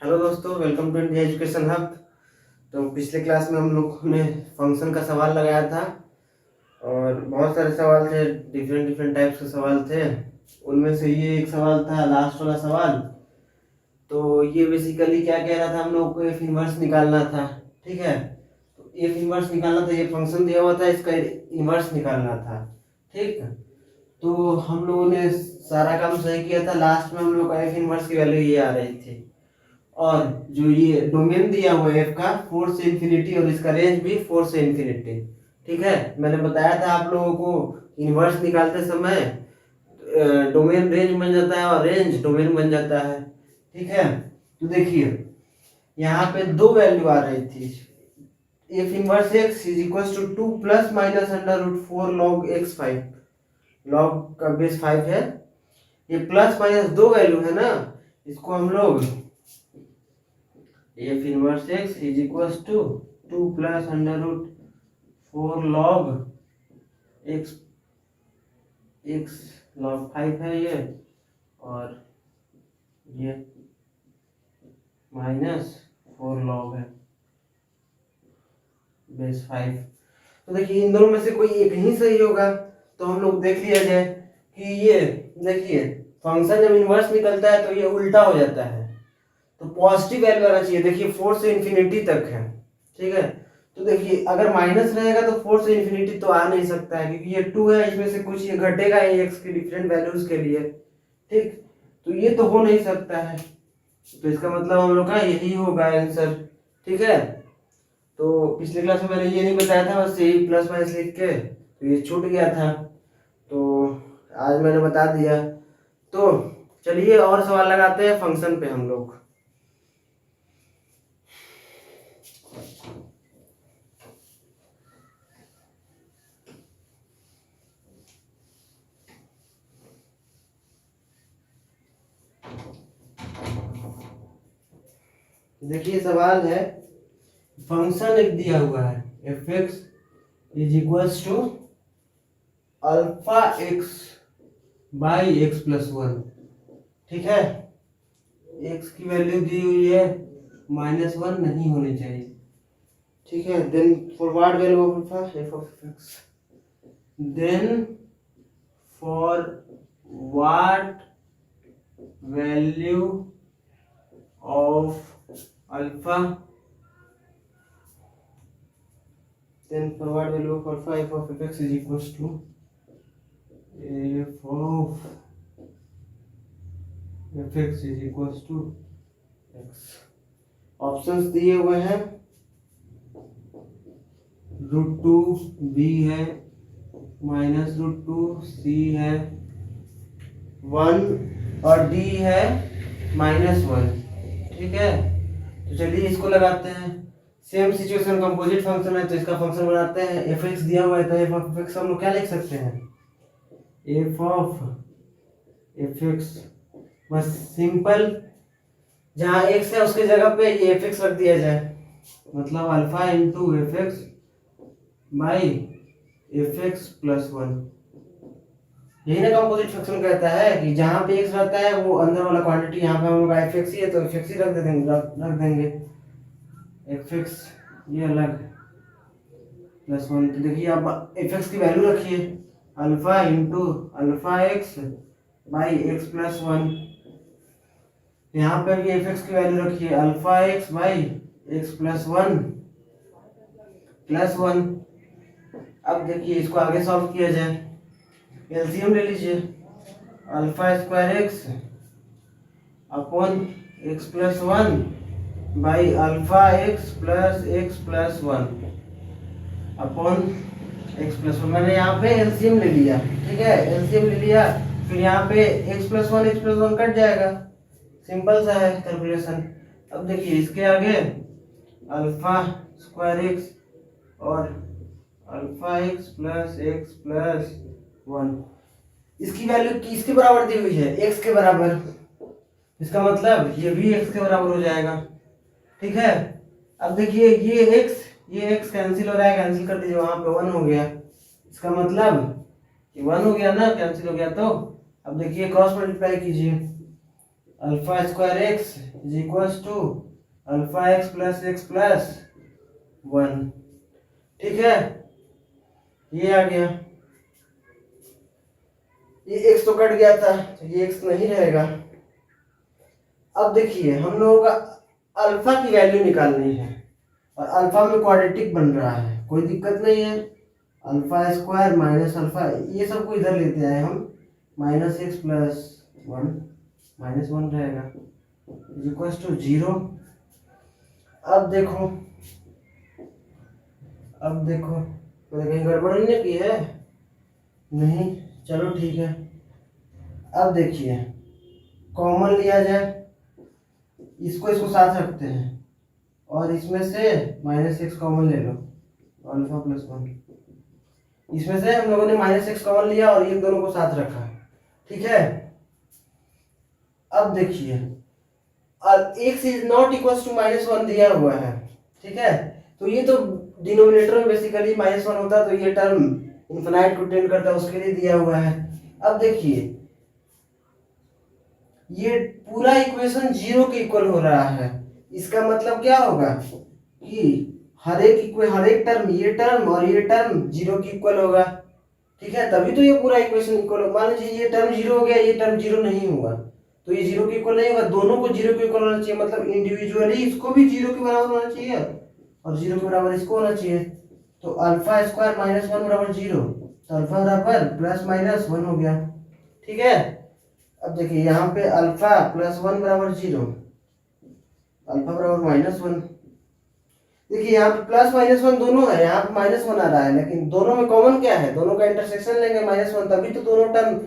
Hello दोस्तों, welcome to India education hub. तो पिछले क्लास में हम लोग ने फंक्शन का सवाल लगाया था और बहुत सारे सवाल थे, डिफरेंट डिफरेंट टाइप्स के सवाल थे। उनमें से ये एक सवाल था, लास्ट वाला सवाल। तो ये बेसिकली क्या कह रहा था, हम लोग को एफ इनवर्स निकालना था। ठीक है, तो एफ इनवर्स निकालना था। ये फंक्शन दिया हुआ था, इसका इनवर्स निकालना था। ठीक, तो हम लोगों ने सारा काम सही किया था। लास्ट में हम लोग का एफ इनवर्स की वैल्यू ये आ रही थी। और जो ये डोमेन दिया हुआ है एफ का 4 से इन्फिनिटी, और इसका रेंज भी 4 से इन्फिनिटी। ठीक है, मैंने बताया था आप लोगों को इन्वर्स निकालते समय डोमेन रेंज बन जाता है और रेंज डोमेन बन जाता है। ठीक है, तो देखिए यहाँ पे दो वैल्यू आ रही थी। F inverse x is equal to 2 plus minus under root 4 log x 5। Log का बेस 5 है। ये प्लस माइनस दो वैल्यू है ना, इसको हम लोग f inverse x is equal to 2 plus under root 4 log x, x log 5 है ये, और ये माइनस 4 लॉग है बेस 5। तो देखिए इन दोनों में से कोई एक ही सही होगा। तो हम लोग देख लिया जाए कि ये देखिए फंक्शन जब इनवर्स निकलता है तो ये उल्टा हो जाता है, तो पॉजिटिव वैल्यू आना चाहिए। देखिए 4 से इन्फिनिटी तक है। ठीक है, तो देखिए अगर माइनस रहेगा तो 4 से इन्फिनिटी तो आ नहीं सकता है, क्योंकि ये 2 है, इसमें से कुछ ये घटेगा ही एक्स की डिफरेंट वैल्यूज के लिए। ठीक, तो ये तो हो नहीं सकता है, तो इसका मतलब हम लोग का यही होगा आंसर। ठीक है, तो पिछले क्लास में मैंने ये नहीं बताया था, बस यही प्लस माइनस लिख के तो ये छूट गया था, तो आज मैंने बता दिया। तो चलिए और सवाल लगाते हैं फंक्शन पे हम लोग। देखिए सवाल है, फंक्शन एक दिया हुआ है f x is equals to alpha x by x plus 1। ठीक है, एक्स की वैल्यू दी हुई है -1 नहीं होनी चाहिए। ठीक है, then for what value of alpha f of x, then for what value of alpha, then for what value of alpha f of fx is equals to f of fx is equals to x। Options दिए हुए हैं, √2 b है, -√2 c है, 1 और d है -1। ठीक है, तो चलिए इसको लगाते हैं। सेम सिचुएशन कंपोजिट फंक्शन है, तो इसका फंक्शन बनाते हैं। एफ एक्स दिया हुआ है तो एफ ऑफ एक्स हम लोग क्या लिख सकते हैं, एफ ऑफ एफ एक्स, बस सिंपल जहाँ एक्स है उसके जगह पे ये एफ एक्स रख दिया जाए, मतलब alpha into F x by f x plus 1। यही ना कंपोजिट फंक्शन कहता है कि जहाँ पे एक्स रहता है वो अंदर वाला क्वांटिटी, यहाँ पे हम लोग एफ एक्स ही है तो एफ एक्स ही रख देंगे एफ एक्स ये अलग प्लस 1। तो देखिए आप एफ एक्स की वैल्यू रखिए alpha into alpha x by x plus 1। यहाँ पे भी एफ एक्स की वैल्यू रखिए alpha x by x plus 1 plus 1। अब देखिए इसको आगे सॉल्व किया जाए, एलसीएम ले लीजिए, alpha square x upon x plus 1 by alpha x plus 1 upon x plus 1। मैंने यहाँ पे एलसीएम ले लिया। ठीक है, एलसीएम ले लिया, फिर यहाँ पे एक्स प्लस 1 कट जाएगा, सिंपल सा है कैलकुलेशन। अब देखिए इसके आगे अल्फा स्क्वायर एक्स और अल्फा एक्स प्लस 1, इसकी वैल्यू किसके बराबर दी हुई है, एक्स के बराबर। इसका मतलब ये भी एक्स के बराबर हो जाएगा। ठीक है, अब देखिए ये x कैंसिल हो रहा है, कैंसिल कर दीजिए, वहां पे 1 हो गया। इसका मतलब कि 1 हो गया ना, कैंसिल हो गया। तो अब देखिए क्रॉस मल्टीप्लाई कीजिए, alpha square x is equals to alpha x plus 1। ठीक है, ये आ गया, ये x तो कट गया था तो ये x नहीं रहेगा। अब देखिए हम लोगों का अल्फा की वैल्यू निकालनी है और अल्फा में क्वाड्रेटिक बन रहा है, कोई दिक्कत नहीं है। अल्फा स्क्वायर माइनस अल्फा, ये सब को इधर लेते आए हम, माइनस एक्स प्लस 1 -1 रहेगा इक्वल टू 0। अब देखो मैंने कहीं गड़बड़ नहीं की है, नहीं, चलो ठीक है। अब देखिए कॉमन लिया जाए, इसको साथ रखते हैं और इसमें से माइनस एक्स कॉमन ले लो, अल्फा प्लस 1। इसमें से हम लोगों ने माइनस एक्स कॉमन लिया और इन दोनों को साथ रखा, ठीक है। अब देखिए x is not equal to -1 दिया हुआ है, ठीक है। तो ये तो डिनोमिनेटर में बेसिकली -1 होता है, तो ये टर्म इनफिनाइट को टेंड करता है, उसके लिए दिया हुआ है। अब देखिए ये पूरा इक्वेशन 0 के इक्वल हो रहा है, इसका मतलब क्या होगा कि हर एक टर्म, ये टर्म और ये टर्म 0 के इक्वल होगा, ठीक है। तभी तो ये पूरा इक्वेशन इक्वल होगा। मान लीजिए ये टर्म 0 हो गया, ये टर्म 0 नहीं होगा, तो ये 0 के इक्वल नहीं होगा, दोनों को 0 के इक्वल होना चाहिए। मतलब इंडिविजुअली इसको भी 0 के बराबर होना चाहिए और 0 के बराबर इसको होना चाहिए। तो अल्फा स्क्वायर -1 बराबर 0, तो अल्फा बराबर +-1 हो गया, ठीक है। अब देखिए यहाँ पे अल्फा +1 बराबर 0, अल्फा बराबर -1। देखिए यहाँ पे +-1 दोनों है, यहाँ पे -1 आ रहा है, लेकिन दोनों में कॉमन क्या है, दोनों का इंटरसेक्शन लेंगे -1, तभी तो दोनों टर्म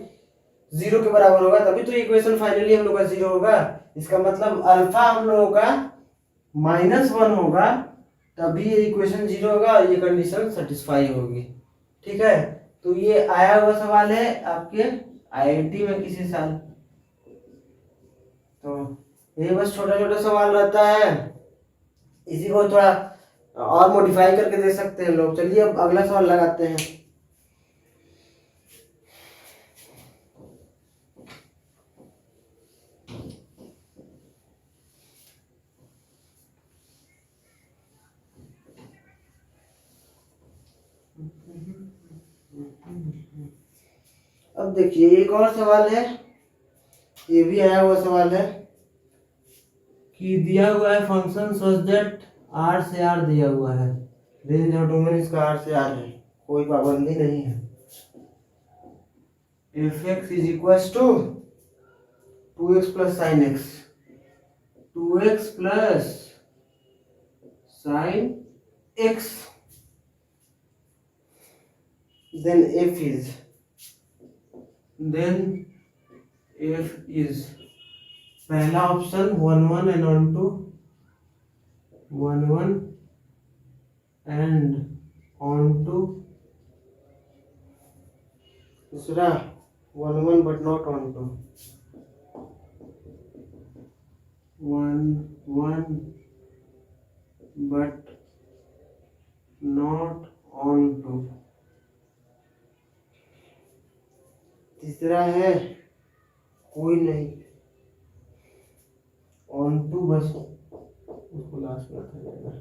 0 के बराबर होगा, तभी तो इक्वेशन फाइनली हम लोग का 0 होगा। इसका मतलब अल्फा हम लोगों का -1 होगा, तभी ये इक्वेशन 0 होगा और ये कंडीशन सेटिस्फाई होगी, ठीक है। तो ये आया हुआ सवाल है आपके IIT में किसी साल, तो ये बस छोटा छोटा सवाल रहता है, इसी को थोड़ा और मॉडिफाई करके दे सकते हैं लोग। चलिए अब अगला सवाल लगाते हैं। अब देखिए एक और सवाल है, ये भी आया हुआ सवाल है कि दिया हुआ है फंक्शन सच दैट R से R दिया हुआ है, रेंज और डोमेन इसका R से R है, कोई पाबंदी नहीं है। f(x) is equal to 2x plus sine x, 2x plus sine x, then f is पहला option 1 1 and on to 1 1 and on to दूसरा 1 1 but not on to 1 1 but not on to, तीसरा है कोई नहीं, ऑन टू बस उसको last में रखा जाएगा,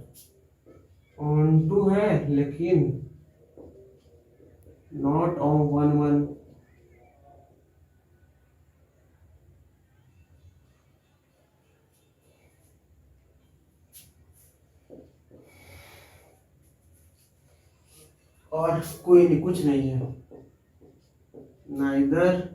ऑन टू है लेकिन नॉट ऑन 1 1। और कोई नहीं, कुछ नहीं है, neither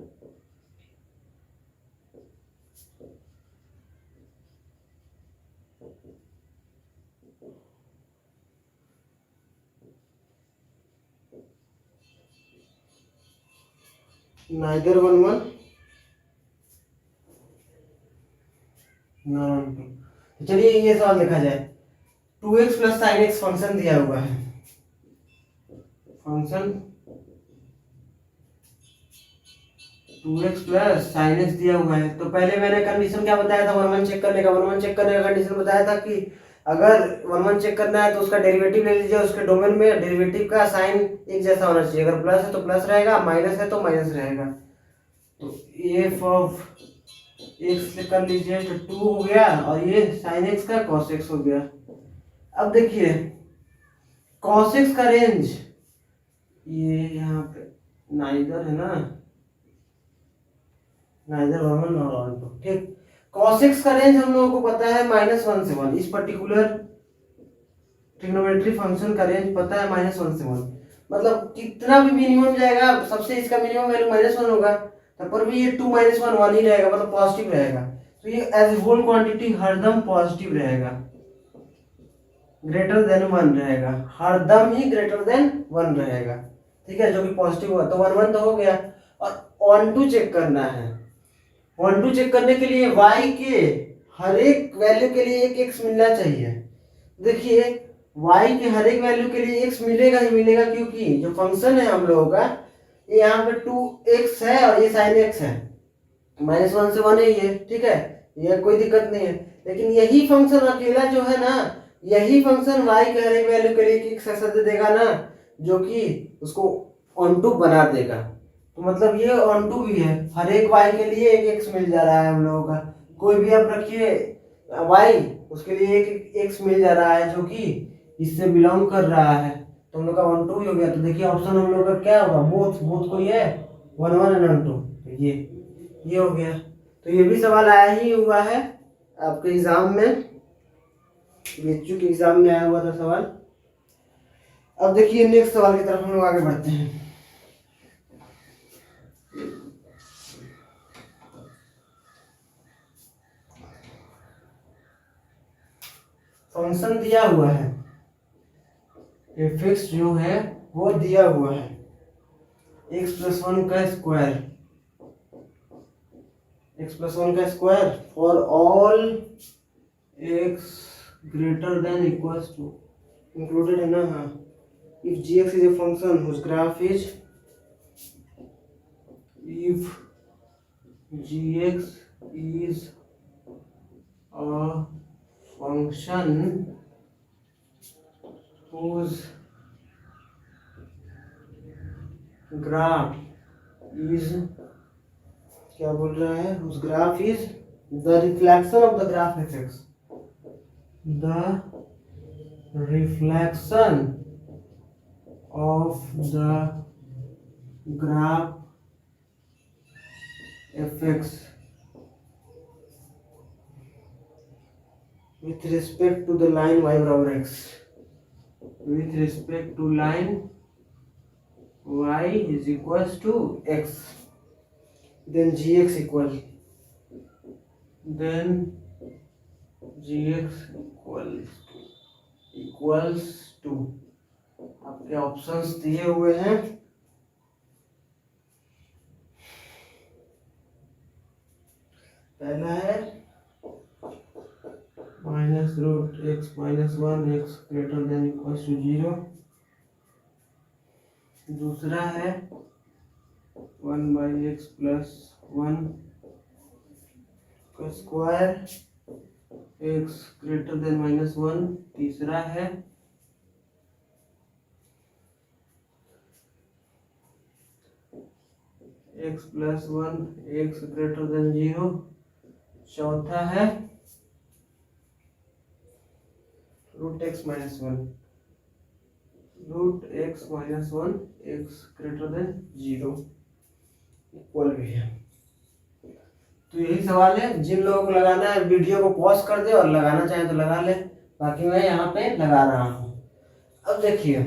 neither 1 1 not onto. चलिए ये सवाल देखा जाए, 2x plus sine x function दिया हुआ है, function 2x plus sine x दिया हुआ है। तो पहले मैंने कंडीशन क्या बताया था, 1 1 चेक करने का कंडीशन बताया था कि अगर 1 1 चेक करना है तो उसका डेरिवेटिव ले लीजिए, उसके डोमेन में डेरिवेटिव का साइन एक जैसा होना चाहिए, अगर प्लस है तो प्लस रहेगा, माइनस है तो माइनस रहेगा। तो f ऑफ x कर लीजिए तो 2 हो गया, और ये sin x का cos x हो गया। अब देखिए cos x का रेंज ये यहाँ पे नाइदर है ना, नाइदर 1 और 2, ठीक। cos x का रेंज हम लोगों को पता है -1 से 1, इस पर्टिकुलर ट्रिग्नोमेट्री फंक्शन का रेंज पता है -1 से 1, मतलब कितना भी मिनिमम जाएगा सबसे इसका मिनिमम वैल्यू -1 होगा, तब पर भी ये 2 -1 1 ही रहेगा, मतलब पॉजिटिव रहेगा। तो ये एज होल क्वांटिटी हरदम पॉजिटिव रहेगा, ग्रेटर देन 1 रहेगा, हरदम ही ग्रेटर देन 1 रहेगा, ठीक है, जो कि पॉजिटिव हुआ। तो 1 1 तो हो गया, और 1 2 चेक करना है। 1 2 चेक करने के लिए y के हर एक वैल्यू के लिए एक x मिलना चाहिए। देखिए y के हर एक वैल्यू के लिए x मिलेगा ही मिलेगा, क्योंकि जो फंक्शन है हम लोगों का ये यहाँ पे 2x है और ये sin x है, -1 से 1 है ये, ठीक है, ये कोई दिक्कत नहीं है। लेकिन यही फंक्शन अकेला जो है ना, यही फंक्शन y के हर एक वैल्यू के लिए एक x ऐसा दे देगा ना, जो कि उसको ऑन टू बना देगा। तो मतलब ये ऑन टू भी है, हर एक y के लिए एक x मिल जा रहा है हम लोगों का, कोई भी आप रखिए y उसके लिए एक x मिल जा रहा है जो कि इससे बिलोंग कर रहा है, तो हम लोग का 1 2 ही हो गया। तो देखिए ऑप्शन हम लोग का क्या होगा, बोथ बोथ कोई है 1 1 एंड 1 2, तो ये हो गया। तो ये भी सवाल आया ही हुआ है आपके एग्जाम में, बीएचयू के एग्जाम में आया हुआ था सवाल। अब देखिए नेक्स्ट सवाल की तरफ हम लोग आगे बढ़ते हैं। फंक्शन दिया हुआ है, fx जो है वो दिया हुआ है x + 1 का स्क्वायर, x + 1 का square for all x greater than equals to, included है ना, हाँ, if gx is a function whose graph is, if gx is a function whose graph is, क्या बोल रहा है, whose graph is the reflection of the graph fx, the reflection of the graph fx with respect to the line y बराबर x, with respect to line y is equals to x, then gx equals to आपके options दिए हुए हैं। पहला है -√x - 1 x greater than equals to 0, दूसरा है 1/x + 1 का स्क्वायर x ग्रेटर देन -1, तीसरा है x + 1 x ग्रेटर देन 0, चौथा है √x - 1 x greater then 0 equal भी है। तो यही सवाल है, जिन लोगों को लगाना है वीडियो को पॉज कर दे और लगाना चाहे तो लगा ले, बाकी मैं यहाँ पे लगा रहा हूँ। अब देखिए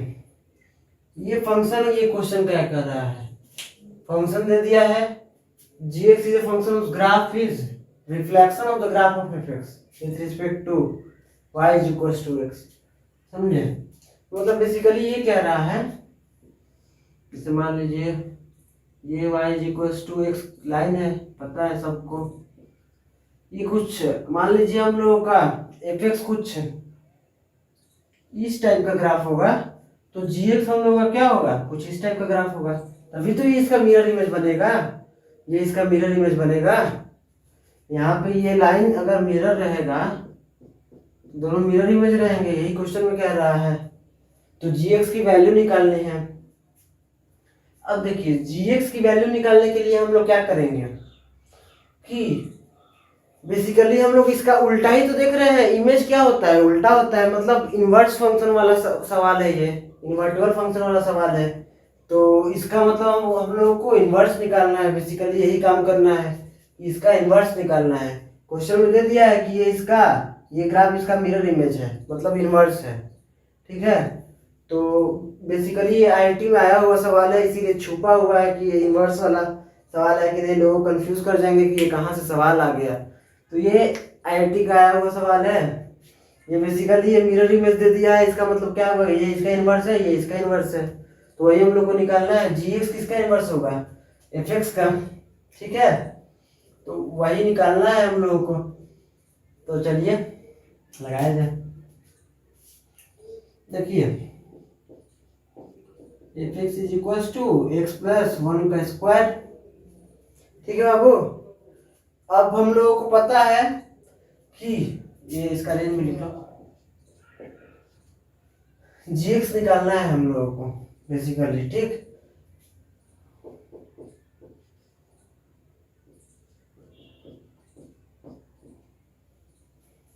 ये फंक्शन, ये क्वेश्चन क्या कर रहा है, फंक्शन दे दिया है gx is a function whose graph is reflection of the graph of fx with respect to y is equals to x, समझे। मतलब बेसिकली ये कह रहा है, जैसे मान लीजिए ये y is equals to x line है, पता है सबको, ये कुछ मान लीजिए हम लोगों का fx कुछ इस टाइप का ग्राफ होगा, तो gx हम लोगों का क्या होगा, कुछ इस टाइप का ग्राफ होगा, तभी तो ये इसका मिरर इमेज बनेगा, ये इसका मिरर इमेज बनेगा। यहाँ पे ये लाइन अगर मिरर रहेगा, दोनों मिरर इमेज रहेंगे, यही क्वेश्चन में कह रहा है। तो gx की वैल्यू निकालनी है। अब देखिए gx की वैल्यू निकालने के लिए हम लोग क्या करेंगे कि बेसिकली हम लोग इसका उल्टा ही तो देख रहे हैं। इमेज क्या होता है, उल्टा होता है, मतलब इन्वर्स फंक्शन वाला सवाल है ये, इन्वर्टिबल फंक्शन वाला सवाल है। तो इसका मतलब हम लोगों को इन्वर्स निकालना है, बेसिकली यही काम करना है, इसका इन्वर्स निकालना है। क्वेश्चन में दे दिया है कि ये ग्राफ इसका मिरर इमेज है, मतलब इन्वर्स है। ठीक है, तो बेसिकली ये आईआईटी में आया हुआ सवाल है, इसीलिए छुपा हुआ है कि ये इन्वर्स वाला सवाल है कि नहीं, लोग कंफ्यूज कर जाएंगे कि ये कहाँ से सवाल आ गया। तो ये आईआईटी का आया हुआ सवाल है। ये बेसिकली ये मिरर इमेज दे दिया है, इसका मतलब क्या होगा, ये इसका इन्वर्स है, ये इसका इन्वर्स है। तो वही हम लोग को निकालना है, जी एक्स किसका इन्वर्स होगा, एफ एक्स का। ठीक है, तो वही निकालना है हम लोगों को। तो चलिए लगाया जाए। देखिए f x is equal to x plus one का स्क्वायर। ठीक है बाबू, अब हम लोगों को पता है कि ये इसका रेंज में लिख लो, जी एक्स निकालना है हम लोगों को बेसिकली। ठीक,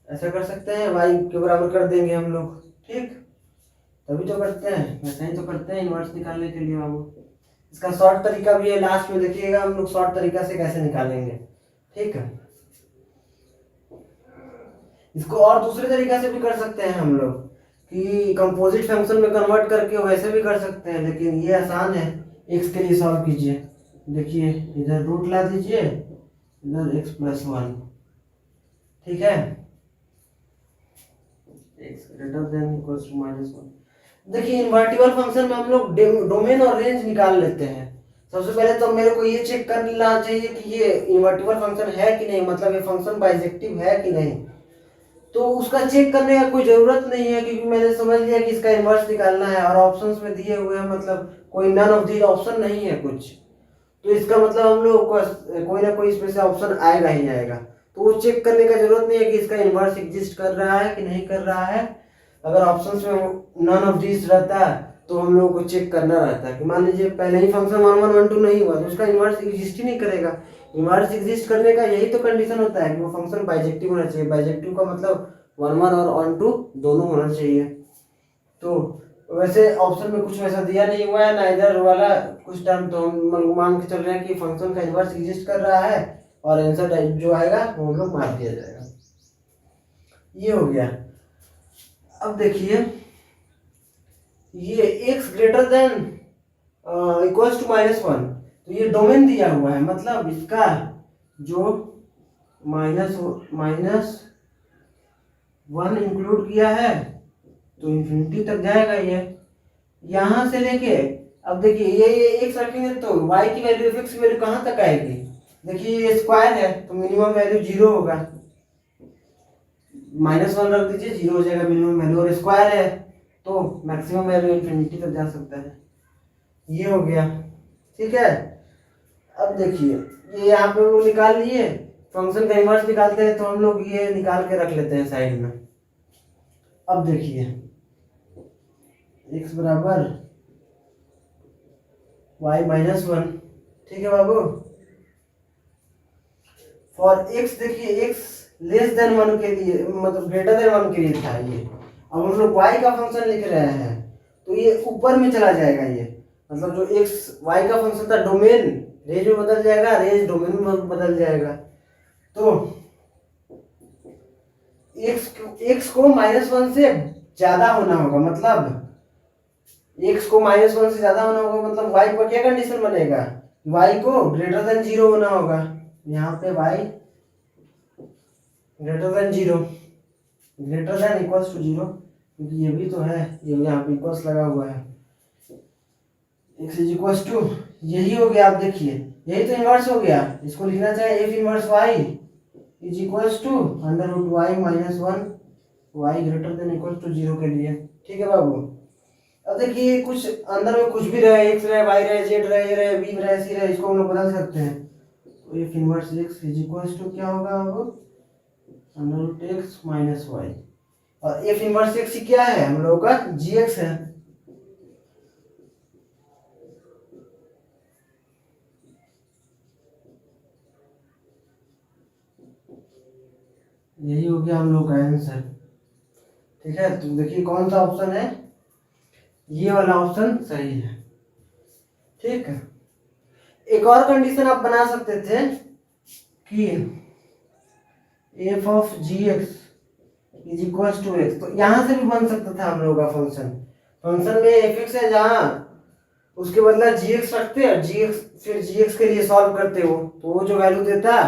ऐसा कर सकते हैं, वाई के बराबर कर देंगे हम लोग। ठीक, तभी तो करते हैं, वैसे ही तो करते हैं इन्वर्स निकालने के लिए बाबू। इसका शॉर्ट तरीका भी है, लास्ट में देखिएगा हम लोग शॉर्ट तरीका से कैसे निकालेंगे। ठीक है, इसको और दूसरे तरीका से भी कर सकते हैं हम लोग कि कंपोजिट फंक्शन में कन्वर्ट करके वैसे भी कर सकते हैं, लेकिन ये आसान है। एक्स के लिए सॉल्व कीजिए, देखिए इधर रूट ला दीजिए, इधर एक्स प्लस वन। ठीक है, x greater than equals to minus one. देखिए इन्वर्टिबल फंक्शन में हम लोग डोमेन और रेंज निकाल लेते हैं। सबसे पहले तो मेरे को ये चेक कर लेना चाहिए कि ये इन्वर्टिबल फंक्शन है कि नहीं, मतलब ये फंक्शन बाइजेक्टिव है कि नहीं। तो उसका चेक करने का कोई जरूरत नहीं है, क्योंकि मैंने समझ लिया कि इसका इन्वर्स निकालना है और ऑप्शंस में दिए हुए हैं, मतलब कोई नन ऑफ दी ऑप्शन नहीं है कुछ। तो इसका मतलब हम लोग को कोई ना कोई इसमें से ऑप्शन आएगा ही आएगा। तो वो चेक करने का जरूरत नहीं है कि इसका इन्वर्स एग्जिस्ट कर रहा है कि नहीं कर रहा है। अगर ऑप्शंस में नन ऑफ दिस रहता है तो हम लोगों को चेक करना रहता है कि मान लीजिए पहले ही फंक्शन 1 1 1 2 नहीं हुआ तो उसका इन्वर्स एग्जिस्ट ही नहीं करेगा। इन्वर्स एग्जिस्ट करने का यही तो कंडीशन होता है कि वो फंक्शन बाइजेक्टिव होना चाहिए। बाइजेक्टिव का मतलब 1 1 और 1 2 दोनों होना चाहिए। तो वैसे ऑप्शन में कुछ वैसा दिया नहीं हुआ है ना इधर वाला कुछ टर्म, तो हम मान के चल रहे हैं कि फंक्शन का इन्वर्स एग्जिस्ट कर रहा है और आंसर जो आएगा वो हम लोग मार दिया जाएगा। ये हो गया। अब देखिए ये x greater than equals to minus one, तो ये डोमेन दिया हुआ है, मतलब इसका जो माइनस वन इंक्लूड किया है तो इन्फिनिटी तक जाएगा ये, यहां से लेके। अब देखिए ये एक्स रखेंगे तो y की वैल्यू एफ एक्स की वैल्यू कहाँ तक आएगी। देखिए ये स्क्वायर है तो मिनिमम वैल्यू जीरो होगा, माइनस वन रख दीजिए, जीरो हो जाएगा मिनिमम वैल्यू, और स्क्वायर है तो मैक्सिमम वैल्यू इन्फिनिटी तक जा सकता है। ये हो गया। ठीक है, अब देखिए ये यहाँ पे हम लोग निकाल लिए, फंक्शन का इन्वर्स निकालते हैं तो हम लोग ये निकाल के रख लेते हैं साइड में। अब देखिए x बराबर y माइनस वन। ठीक है बाबू, फॉर x देखिए x लेस देन वन के लिए, मतलब ग्रेटर देन वन के लिए था ये। अब हम लोग y का फंक्शन लिख रहे हैं तो ये ऊपर में चला जाएगा, ये मतलब जो x y का फंक्शन था डोमेन रेंज में बदल जाएगा, रेंज डोमेन में बदल जाएगा। तो x को माइनस वन से ज्यादा होना होगा, मतलब x को माइनस वन से ज्यादा होना होगा, मतलब y पर क्या कंडीशन बनेगा, y को ग्रेटर देन जीरो होना होगा। यहाँ पे y greater than zero, greater than equals to zero, क्योंकि ये भी तो है, ये यहाँ पे इक्वल्स लगा हुआ है। x इज इक्वल्स टू, यही हो गया। आप देखिए यही तो इन्वर्स हो गया, इसको लिखना चाहिए f inverse y is equals to under root y minus one, y greater than equals to zero के लिए। ठीक है बाबू, अब देखिए कुछ अंदर में कुछ भी रहे, एक्स रहे, वाई रहे, जेड रहे, ये रहे, बी रहे, सी रहे, इसको हम लोग बदल सकते हैं। तो f inverse x is equals to क्या होगा बाबू, under root x minus y, और एफ इनवर्स एक्स क्या है हम लोगों का, जी एक्स है। यही हो गया हम लोग का आंसर। ठीक है, तो देखिए कौन सा ऑप्शन है, ये वाला ऑप्शन सही है। ठीक है, एक और कंडीशन आप बना सकते थे कि f of g x is equal to x, तो यहाँ से भी बन सकता था हम लोग का फंक्शन। फंक्शन में एफ एक्स है जहाँ, उसके बदला जी एक्स रखते और जी एक्स फिर जी एक्स के लिए सॉल्व करते हो, तो वो जो वैल्यू देता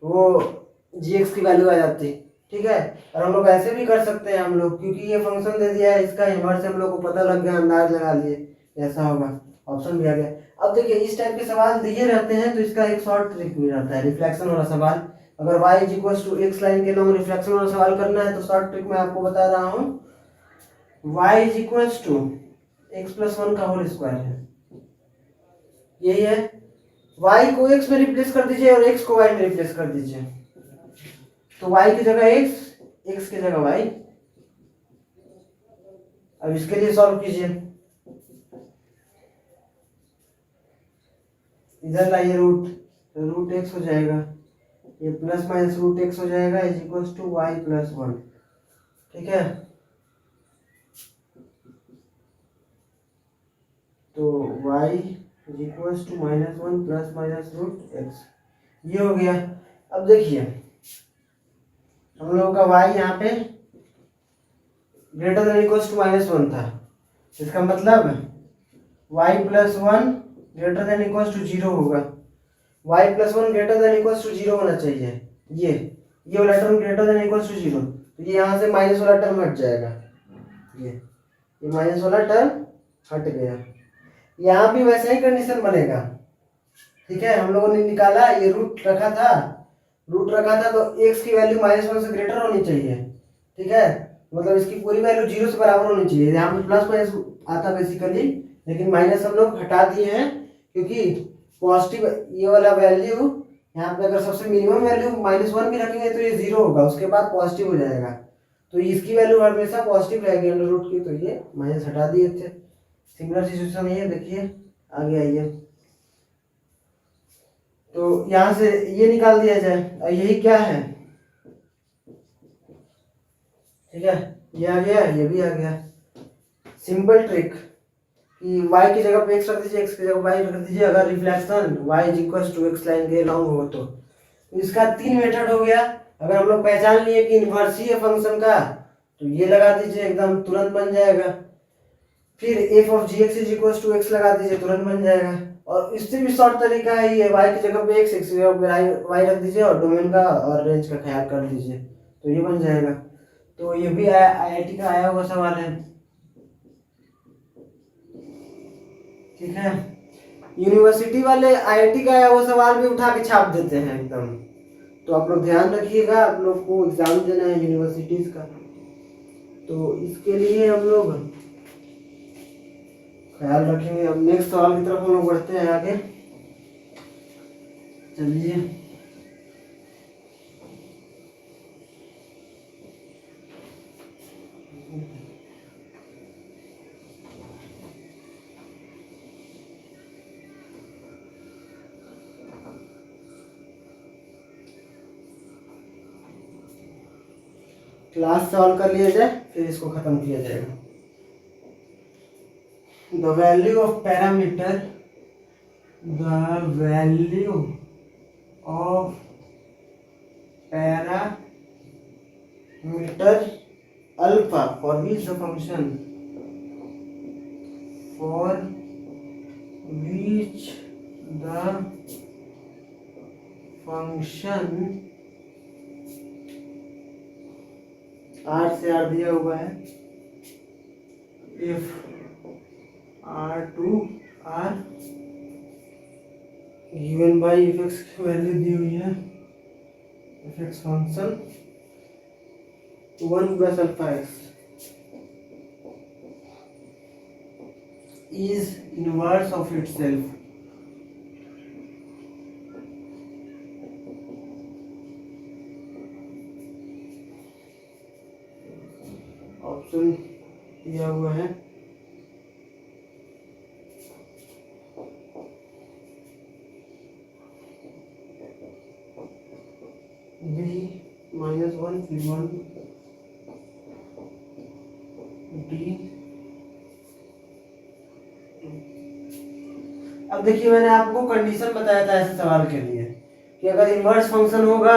वो जी एक्स की वैल्यू आ जाती। ठीक है, और हम लोग ऐसे भी कर सकते हैं हम लोग, क्योंकि ये फंक्शन दे दिया है, इसका इन्वर्स हम लोग को पता लग गया, अंदाज लगा लिए ऐसा होगा, ऑप्शन भी आ गया। अब देखिए इस टाइप के सवाल दिए रहते हैं तो इसका एक शॉर्ट ट्रिक भी रहता है, रिफ्लेक्शन वाला सवाल। अगर y is equal to x line के लॉन्ग रिफ्लेक्शन वाला सवाल करना है तो शॉर्ट ट्रिक मैं आपको बता रहा हूँ, y is equal to x plus one का होल स्क्वायर है, यही है। y को x में रिप्लेस कर दीजिए और x को y में रिप्लेस कर दीजिए, तो y की जगह x, x की जगह y। अब इसके लिए सॉल्व कीजिए, इधर लाइए रूट, तो रूट एक्स हो जाएगा, ये प्लस माइनस रूट एक्स हो जाएगा is equal to y plus one. ठीक है, तो y is equal to minus one plus minus root x, ये हो गया। अब देखिए हम लोगों का y यहाँ पे greater than equal to minus one था, इसका मतलब y plus one greater than equal to zero होगा, y plus one greater than equal to zero होना चाहिए, ये वाला term greater than equal to zero, तो ये यहाँ से माइनस वाला टर्म हट जाएगा, ये माइनस वाला टर्म हट गया। यहाँ भी वैसा ही कंडीशन बनेगा। ठीक है, हम लोगों ने निकाला, ये रूट रखा था, तो x की वैल्यू माइनस वन से ग्रेटर होनी चाहिए। ठीक है, मतलब इसकी पूरी वैल्यू जीरो से बराबर होनी चाहिए, यहाँ पे प्लस माइनस आता बेसिकली, लेकिन माइनस हम लोग हटा दिए हैं क्योंकि पॉजिटिव ये वाला वैल्यू यहाँ पे अगर सबसे मिनिमम वैल्यू माइनस वन भी रखेंगे तो ये जीरो होगा, उसके बाद पॉजिटिव हो जाएगा, तो इसकी वैल्यू हमेशा पॉजिटिव रहेगी अंडर रूट की, तो ये माइनस हटा दिए थे। सिमिलर सिचुएशन ये देखिए आगे आइए, तो यहाँ से ये निकाल दिया जाए, और यही क्या है, ठीक है, ये आ गया, ये भी आ गया। सिंपल ट्रिक कि y की जगह पे x रख दीजिए, x की जगह y रख दीजिए, अगर reflection y is equal to x line के लॉन्ग हो तो इसका तीन मेथड हो गया। अगर हम लोग पहचान लिए कि इन्वर्स ही है फंक्शन का, तो ये लगा दीजिए, एकदम तुरंत बन जाएगा। फिर f of g x is equal to x लगा दीजिए, तुरंत बन जाएगा। और इससे भी शॉर्ट तरीका है ये, y की जगह पे x, x की जगह पे y रख दीजिए और डोमेन का और रेंज का ख्याल कर लीजिए, तो ये बन जाएगा। तो ये भी IIT का आया हुआ सवाल है। ठीक है, यूनिवर्सिटी वाले IIT का आया हुआ सवाल भी उठा के छाप देते हैं एकदम, तो आप लोग ध्यान रखिएगा, आप लोग को एग्जाम देना है यूनिवर्सिटीज का, तो इसके लिए हम लोग ख्याल रखेंगे। अब नेक्स्ट सवाल की तरफ हम लोग बढ़ते हैं आगे, चलिए। क्लास सॉल्व कर लिया जाए फिर इसको खत्म किया जाएगा। The value of parameter, the value of parameter alpha for which the function, for which the function R से आर दिया हुआ है, if R to R given by f x की वैल्यू दी हुई है, f x function 1 plus alpha x is inverse of itself, option दिया हुआ है b -1 फिर 1 डी। अब देखिए मैंने आपको कंडीशन बताया था ऐसे सवाल के लिए कि अगर इनवर्स फंक्शन होगा,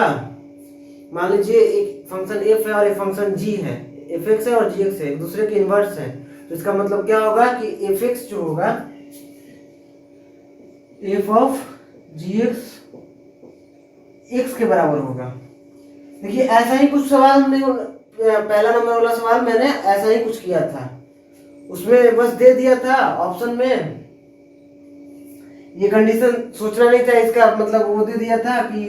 मान लीजिए एक फंक्शन एफ है और एक फंक्शन जी है, एफ एक्स है और जी एक्स है, एक दूसरे के इनवर्स है, तो इसका मतलब क्या होगा कि एफ एक्स जो होगा f of g x x के बराबर होगा। देखिए ऐसा ही कुछ सवाल हमने, पहला नंबर वाला सवाल मैंने ऐसा ही कुछ किया था, उसमें बस दे दिया था ऑप्शन में, ये कंडीशन सोचना नहीं था, इसका मतलब वो दे दिया था कि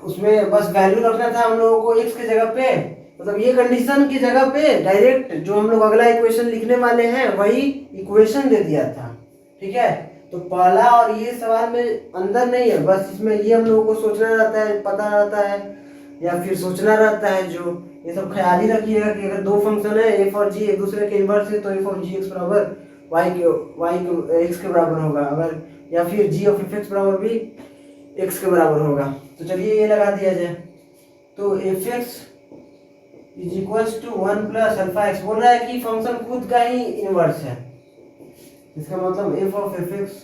उसमें बस वैल्यू रखना था हम लोगों को एक्स की जगह पे, मतलब ये कंडीशन की जगह पे डायरेक्ट जो हम लोग अगला इक्वेशन लिखने वाले हैं वही इक्वेशन दे दिया था। ठीक है, तो पहला और ये सवाल में अंदर नहीं है, बस इसमें ये हम लोगों को सोचना रहता है, पता रहता है या फिर सोचना रहता है, जो ये सब ख्याल ही रखिएगा कि अगर दो फंक्शन है एफ और जी एक दूसरे के इनवर्स है तो एफ ऑफ जी एक्स बराबर वाई के एक्स के बराबर होगा, अगर या फिर जी ऑफ एफ एक्स बराबर भी एक्स के बराबर होगा। तो चलिए ये लगा दिया जाए, तो f x is equals to 1 plus alpha x, बोल रहा है कि फंक्शन खुद का ही इनवर्स है, इसका मतलब एफ ऑफ एफ एक्स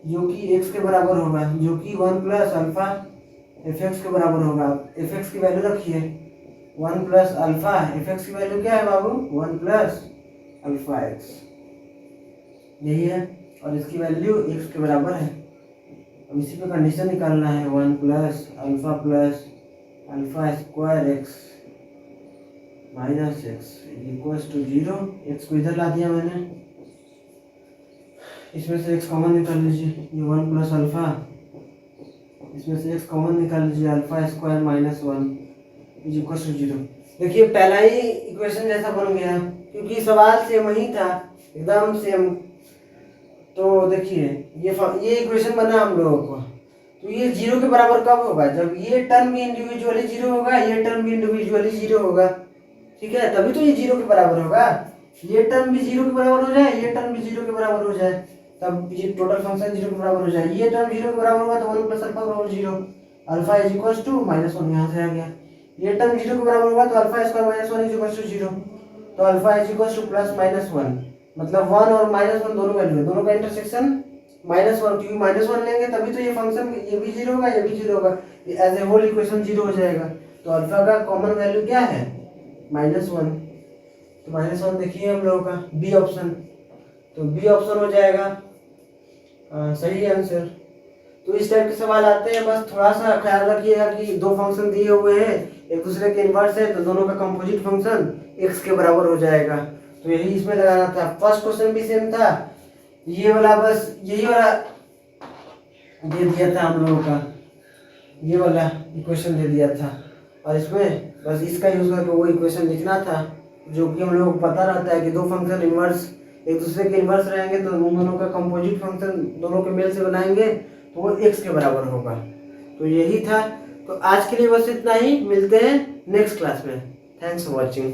जो कि एक्स के बराबर होगा, जो कि 1 प्लस अल्फा एफ एक्स के बराबर होगा। एफ एक्स की वैल्यू रखिए 1 प्लस अल्फा, एफ एक्स की वैल्यू क्या है बाबू 1 प्लस अल्फा एक्स, यही है, और इसकी वैल्यू एक्स के बराबर है। अब इसी पे कंडीशन निकालना है 1 plus alpha square x minus x equals to 0, एक्स को इधर ला दिया मैंने, इसमें से एक्स कॉमन निकाल लीजिए, ये 1 प्लस अल्फा, इसमें से एक्स कॉमन निकाल लीजिए, alpha square minus 1 is equals to 0। देखिए पहला ही इक्वेशन जैसा बन गया क्योंकि सवाल सेम ही था, एकदम सेम। तो देखिए ये इक्वेशन बना हम लोगों को, तो ये 0 के बराबर कब होगा, जब ये टर्म भी इंडिविजुअली 0 होगा, ये टर्म भी इंडिविजुअली 0 होगा। ठीक है, तभी तो ये 0 के बराबर होगा, ये टर्म भी 0 के बराबर हो जाए, ये टर्म भी 0 के बराबर हो जाए, तब ये टोटल फंक्शन 0 के बराबर हो जाए। ये टर्म 0 के बराबर होगा तो 1 प्लस अल्फा बराबर 0, अल्फा इज इक्वल्स टू -1, यहाँ से आ गया। ये टर्म 0 के बराबर होगा तो alpha square minus 1 is equals to 0, तो alpha is equals to plus minus 1, मतलब 1 और -1 दोनों वैल्यू है, दोनों का इंटरसेक्शन -1, क्योंकि -1 लेंगे तभी तो ये फंक्शन ये भी 0 होगा, ये भी 0 होगा, एज ए होल इक्वेशन 0 हो जाएगा। तो अल्फा का कॉमन वैल्यू क्या है -1, तो -1 देखिए हम लोगों का बी ऑप्शन, तो बी ऑप्शन हो जाएगा सही आंसर। तो इस टाइप के सवाल आते हैं, बस थोड़ा सा ख्याल रखिएगा कि दो फंक्शन दिए हुए हैं एक दूसरे के इनवर्स है, तो दोनों का कंपोजिट फंक्शन x के बराबर हो जाएगा, तो यही इसमें लगाना था। फर्स्ट क्वेश्चन भी सेम था, ये वाला बस यही वाला दे दिया था हम लोगों का, ये वाला इक्वेशन दे दिया था, और इसमें बस इसका यूज करके वो इक्वेशन लिखना था, जो कि हम लोगों को पता रहता है कि दो फंक्शन इनवर्स एक दूसरे के इनवर्स रहेंगे तो उन दोनों का कंपोजिट फंक्शन दोनों के मेल से बनाएंगे तो वो x के बराबर होगा। तो यही था, तो आज के लिए बस इतना ही, मिलते हैं नेक्स्ट क्लास में। Thanks for watching.